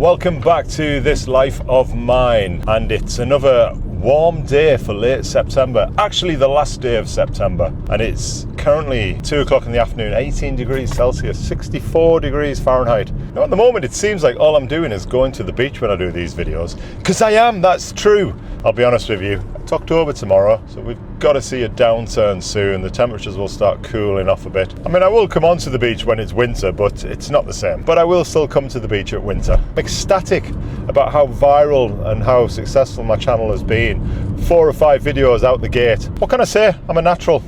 Welcome back to This Life of Mine, and it's another warm day for late September, actually the last day of September, and it's currently 2 o'clock in the afternoon, 18 degrees Celsius, 64 degrees Fahrenheit. Now at the moment it seems like all I'm doing is going to the beach when I do these videos, because I am, that's true. I'll be honest with you, it's October tomorrow, so we've got to see a downturn soon. The temperatures will start cooling off a bit. I mean, I will come onto the beach when it's winter, but it's not the same. But I will still come to the beach at winter. I'm ecstatic about how viral and how successful my channel has been. 4 or 5 videos out the gate. What can I say? I'm a natural.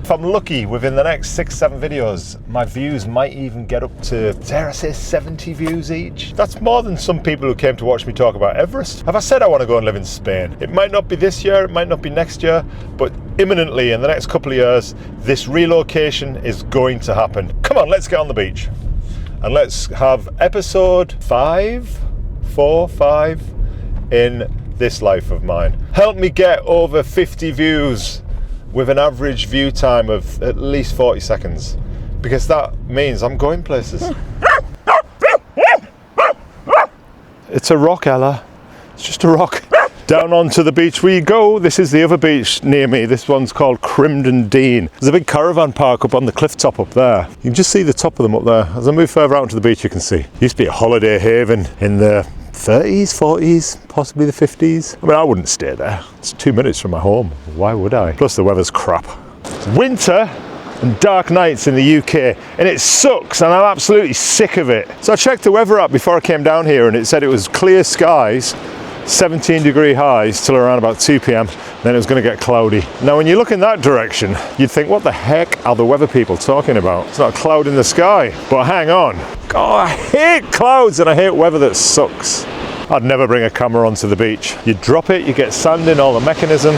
If I'm lucky, within the next 6-7 videos, my views might even get up to, dare I say, 70 views each. That's more than some people who came to watch me talk about Everest. Have I said I want to go and live in Spain? It might not be this year, it might not be next year, but imminently in the next couple of years, this relocation is going to happen. Come on, let's get on the beach. And let's have episode 5 in This Life of Mine. Help me get over 50 views with an average view time of at least 40 seconds, because that means I'm going places. It's a rock, Ella. It's just a rock. Down onto the beach we go. This is the other beach near me. This one's called Crimden Dean. There's a big caravan park up on the cliff top up there. You can just see the top of them up there. As I move further out into the beach, you can see. It used to be a holiday haven in the 30s, 40s, possibly the 50s. I mean, I wouldn't stay there. It's 2 minutes from my home. Why would I? Plus the weather's crap. It's winter and dark nights in the UK, and it sucks, and I'm absolutely sick of it. So I checked the weather app before I came down here, and it said it was clear skies, 17-degree highs till around about 2 p.m. Then it was going to get cloudy. Now when you look in that direction, you'd think, what the heck are the weather people talking about? It's not a cloud in the sky. But hang on. Oh, I hate clouds and I hate weather that sucks. I'd never bring a camera onto the beach. You drop it, you get sand in all the mechanism.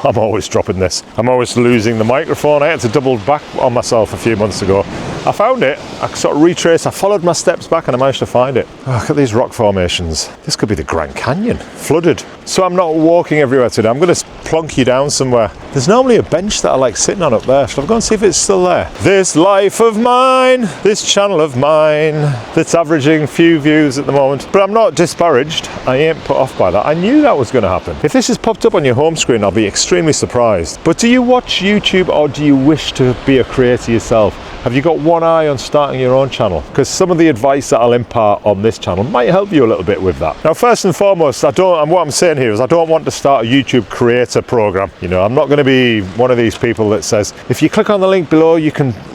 I'm always dropping this. I'm always losing the microphone. I had to double back on myself a few months ago. I found it, I sort of retraced, I followed my steps back and I managed to find it. Oh, look at these rock formations. This could be the Grand Canyon, flooded. So I'm not walking everywhere today, I'm going to plonk you down somewhere. There's normally a bench that I like sitting on up there. Shall I go and see if it's still there? This life of mine, this channel of mine, that's averaging few views at the moment. But I'm not disparaged, I ain't put off by that. I knew that was going to happen. If this has popped up on your home screen, I'll be extremely surprised. But do you watch YouTube or do you wish to be a creator yourself? Have you got one eye on starting your own channel? Because some of the advice that I'll impart on this channel might help you a little bit with that. Now, first and foremost, what I'm saying here is I don't want to start a YouTube creator program. You know, I'm not going to be one of these people that says, if you click on the link below,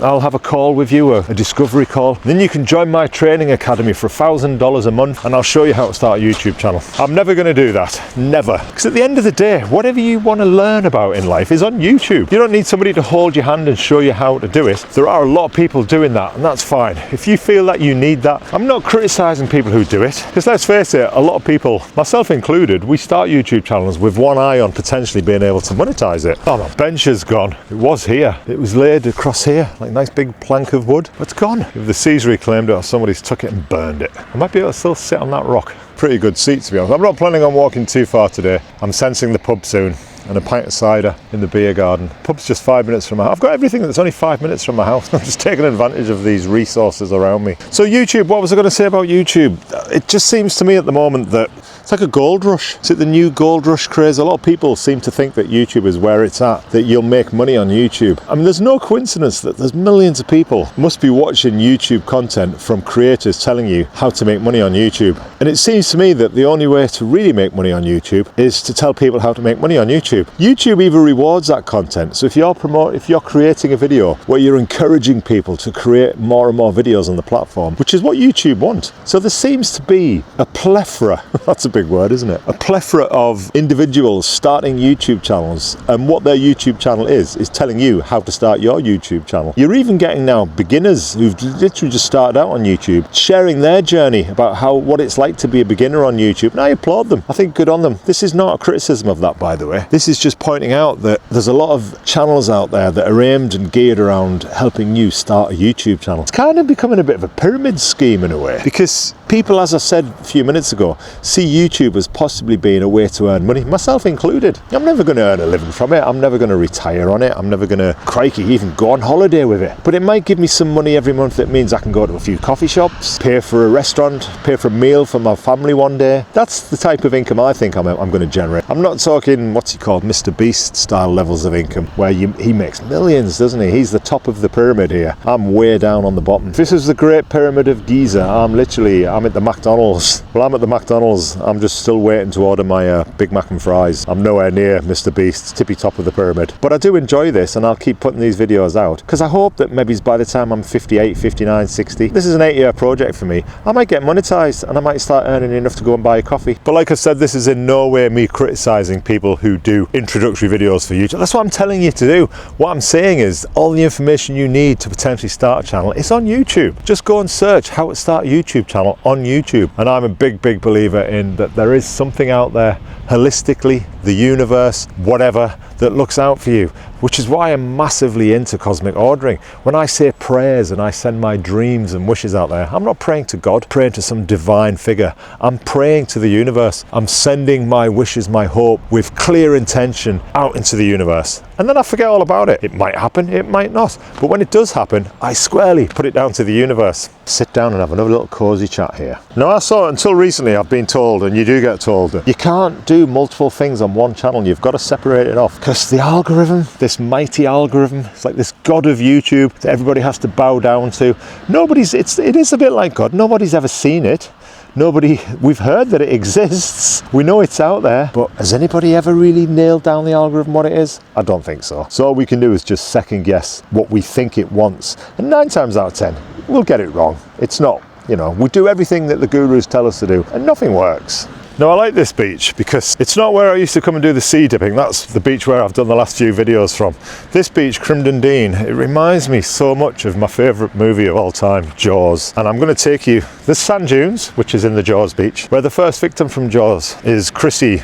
I'll have a call with you, a discovery call. Then you can join my training academy for $1,000 a month and I'll show you how to start a YouTube channel. I'm never going to do that. Never. Because at the end of the day, whatever you want to learn about in life is on YouTube. You don't need somebody to hold your hand and show you how to do it. There are a lot of people doing that, and that's fine. If you feel that you need that, I'm not criticizing people who do it, because let's face it, a lot of people, myself included, we start YouTube channels with one eye on potentially being able to monetize it. Oh, my bench is gone. It was here. It was laid across here, like a nice big plank of wood, but it's gone. If the sea's reclaimed it or somebody's took it and burned it. I might be able to still sit on that rock. Pretty good seat, to be honest. I'm not planning on walking too far today. I'm sensing the pub soon, and a pint of cider in the beer garden. Pub's just 5 minutes from my house. I've got everything that's only 5 minutes from my house. I'm just taking advantage of these resources around me. So YouTube, what was I going to say about YouTube? It just seems to me at the moment that it's like a gold rush. Is it the new gold rush craze? A lot of people seem to think that YouTube is where it's at, that you'll make money on YouTube. I mean, there's no coincidence that there's millions of people must be watching YouTube content from creators telling you how to make money on YouTube. And it seems to me that the only way to really make money on YouTube is to tell people how to make money on YouTube. YouTube even rewards that content. So if you're creating a video where you're encouraging people to create more and more videos on the platform, which is what YouTube wants. So there seems to be a plethora, that's a big word, isn't it? A plethora of individuals starting YouTube channels, and what their YouTube channel is telling you how to start your YouTube channel. You're even getting now beginners who've literally just started out on YouTube, sharing their journey about what it's like to be a beginner on YouTube. And I applaud them. I think good on them. This is not a criticism of that, by the way. This is just pointing out that there's a lot of channels out there that are aimed and geared around helping you start a YouTube channel. It's kind of becoming a bit of a pyramid scheme in a way, because people, as I said a few minutes ago, see YouTube as possibly being a way to earn money, myself included. I'm never going to earn a living from it. I'm never going to retire on it. I'm never going to, crikey, even go on holiday with it. But it might give me some money every month. That means I can go to a few coffee shops, pay for a restaurant, pay for a meal for my family one day. That's the type of income I think I'm going to generate. I'm not talking, what's he called, Mr. Beast style levels of income, where he makes millions, doesn't he? He's the top of the pyramid here. I'm way down on the bottom. This is the Great Pyramid of Giza. I'm at the McDonald's. Well, I'm at the McDonald's. I'm just still waiting to order my Big Mac and fries. I'm nowhere near Mr. Beast's tippy top of the pyramid. But I do enjoy this, and I'll keep putting these videos out, because I hope that maybe by the time I'm 58, 59, 60, this is an 8-year project for me. I might get monetized, and I might start earning enough to go and buy a coffee. But like I said, this is in no way me criticizing people who do introductory videos for YouTube. That's what I'm telling you to do. What I'm saying is all the information you need to potentially start a channel is on YouTube. Just go and search how to start a YouTube channel on YouTube. And I'm a big believer in that there is something out there, holistically, the universe, whatever, that looks out for you, which is why I'm massively into cosmic ordering. When I say prayers and I send my dreams and wishes out there, I'm not praying to God, praying to some divine figure. I'm praying to the universe. I'm sending my wishes, my hope, with clear intention out into the universe. And then I forget all about it. It might happen, it might not. But when it does happen, I squarely put it down to the universe. Sit down and have another little cozy chat here. Now, until recently, I've been told, and you do get told, that you can't do multiple things on one channel. You've got to separate it off, because the algorithm, this mighty algorithm, it's like this god of YouTube that everybody has to bow down to. It is a bit like God. Nobody's ever seen it. We've heard that it exists. We know it's out there, but has anybody ever really nailed down the algorithm what it is? I don't think so. So all we can do is just second guess what we think it wants. And 9 times out of 10, we'll get it wrong. It's not, we do everything that the gurus tell us to do, and nothing works. Now, I like this beach because it's not where I used to come and do the sea dipping. That's the beach where I've done the last few videos from. This beach, Crimden Dean, it reminds me so much of my favourite movie of all time, Jaws. And I'm going to take you, there's sand dunes, which is in the Jaws beach, where the first victim from Jaws is Chrissy,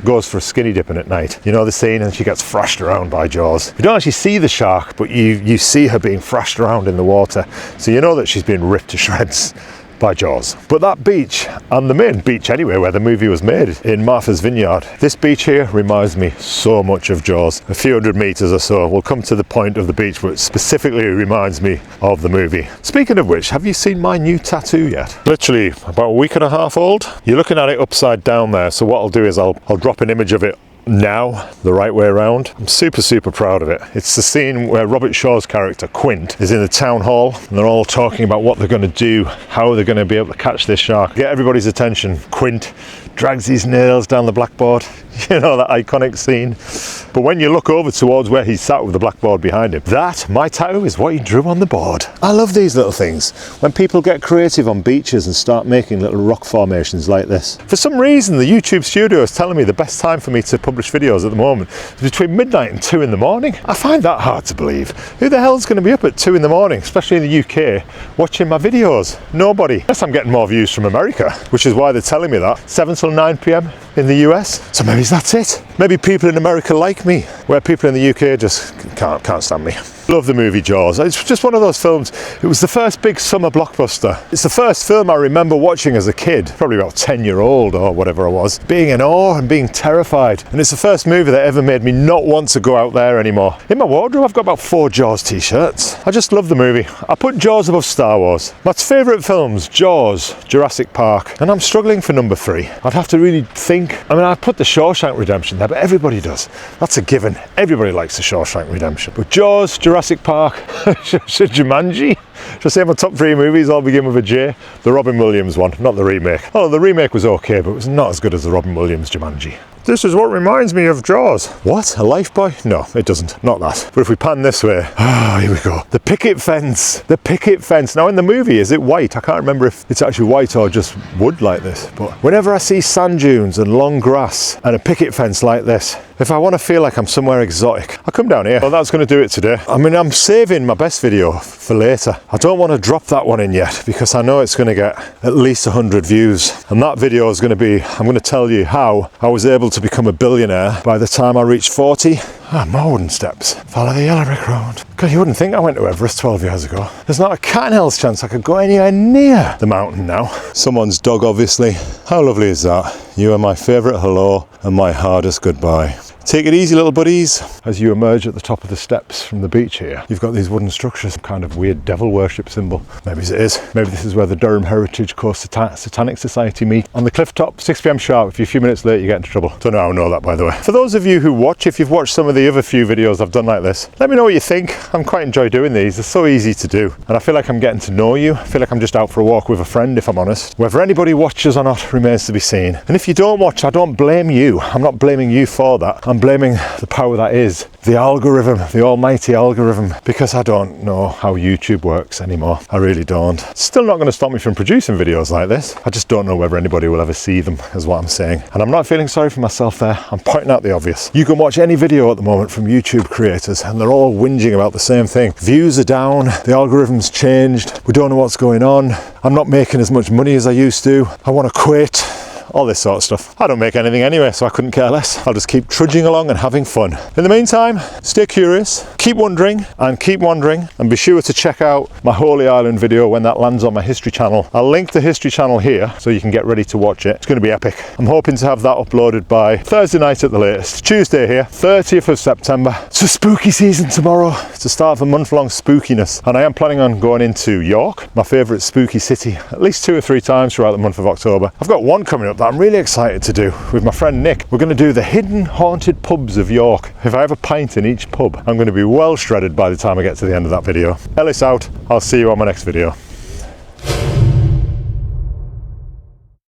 goes for a skinny dipping at night. You know the scene, and she gets thrashed around by Jaws. You don't actually see the shark, but you see her being thrashed around in the water. So you know that she's being ripped to shreds by Jaws. But that beach, and the main beach anyway where the movie was made, in Martha's Vineyard, this beach here reminds me so much of Jaws. A few hundred meters or so, we'll come to the point of the beach where it specifically reminds me of the movie. Speaking of which, have you seen my new tattoo yet? Literally about a week and a half old. You're looking at it upside down there, so what I'll do is I'll drop an image of it now, the right way around. I'm super proud of it. It's the scene where Robert Shaw's character Quint is in the town hall, and they're all talking about what they're going to do, how they're going to be able to catch this shark. Get everybody's attention. Quint drags his nails down the blackboard, that iconic scene. But when you look over towards where he's sat with the blackboard behind him, my tattoo is what he drew on the board. I love these little things. When people get creative on beaches and start making little rock formations like this. For some reason, the YouTube studio is telling me the best time for me to publish videos at the moment is between midnight and 2 in the morning. I find that hard to believe. Who the hell's going to be up at 2 in the morning, especially in the UK, watching my videos? Nobody. Unless I'm getting more views from America, which is why they're telling me that. 7 till 9 PM in the US. So maybe that's it. Maybe people in America like me, where people in the UK just can't stand me. Love the movie Jaws. It's just one of those films. It was the first big summer blockbuster. It's the first film I remember watching as a kid, probably about 10-year-old or whatever I was, being in awe and being terrified. And it's the first movie that ever made me not want to go out there anymore. In my wardrobe, I've got about 4 Jaws t-shirts. I just love the movie. I put Jaws above Star Wars. My favourite films, Jaws, Jurassic Park, and I'm struggling for number 3. I'd have to really think. I put the Shawshank Redemption there, but everybody does. That's a given. Everybody likes the Shawshank Redemption. But Jaws, Jurassic Park, Jumanji. Should I say my top 3 movies all begin with a J? The Robin Williams one, not the remake. Oh, the remake was okay, but it was not as good as the Robin Williams Jumanji. This is what reminds me of Jaws. What? A life buoy? No, it doesn't. Not that. But if we pan this way, here we go. The picket fence. The picket fence. Now in the movie, is it white? I can't remember if it's actually white or just wood like this. But whenever I see sand dunes and long grass and a picket fence like this, If I want to feel like I'm somewhere exotic, I come down here. Well, that's going to do it today. I mean, I'm saving my best video for later. I don't want to drop that one in yet because I know it's going to get at least 100 views. And that video is going to be, I'm going to tell you how I was able to become a billionaire by the time I reached 40. More wooden steps. Follow the yellow brick road. God, you wouldn't think I went to Everest 12 years ago. There's not a cat in hell's chance I could go anywhere near the mountain now. Someone's dog, obviously. How lovely is that? You are my favourite hello and my hardest goodbye. Take it easy, little buddies. As you emerge at the top of the steps from the beach here, you've got these wooden structures, some kind of weird devil worship symbol. Maybe it is. Maybe this is where the Durham Heritage Coast Satanic Society meet. On the cliff top, 6 p.m. sharp. If you're a few minutes late, you get into trouble. Don't know how I know that, by the way. For those of you who watch, if you've watched some of the other few videos I've done like this, let me know what you think. I quite enjoy doing these. They're so easy to do. And I feel like I'm getting to know you. I feel like I'm just out for a walk with a friend, if I'm honest. Whether anybody watches or not remains to be seen. And if you don't watch, I don't blame you. I'm not blaming you for that. I'm blaming the power that is the algorithm, the almighty algorithm, because I don't know how YouTube works anymore. I really don't. It's still not going to stop me from producing videos like this. I just don't know whether anybody will ever see them, is what I'm saying. And I'm not feeling sorry for myself there. I'm pointing out the obvious. You can watch any video at the moment from YouTube creators and they're all whinging about the same thing. Views are down, the algorithm's changed, we don't know what's going on, I'm not making as much money as I used to, I want to quit. All this sort of stuff. I don't make anything anyway, so I couldn't care less. I'll just keep trudging along and having fun. In the meantime, stay curious, keep wondering, and be sure to check out my Holy Island video when that lands on my History channel. I'll link the History channel here so you can get ready to watch it. It's going to be epic. I'm hoping to have that uploaded by Thursday night at the latest. Tuesday here, 30th of September. It's a spooky season tomorrow. It's the start of a month-long spookiness, and I am planning on going into York, my favourite spooky city, at least 2 or 3 times throughout the month of October. I've got one coming up that I'm really excited to do with my friend Nick. We're going to do the hidden haunted pubs of York. If I have a pint in each pub, I'm going to be well shredded by the time I get to the end of that video. Ellis out. I'll see you on my next video.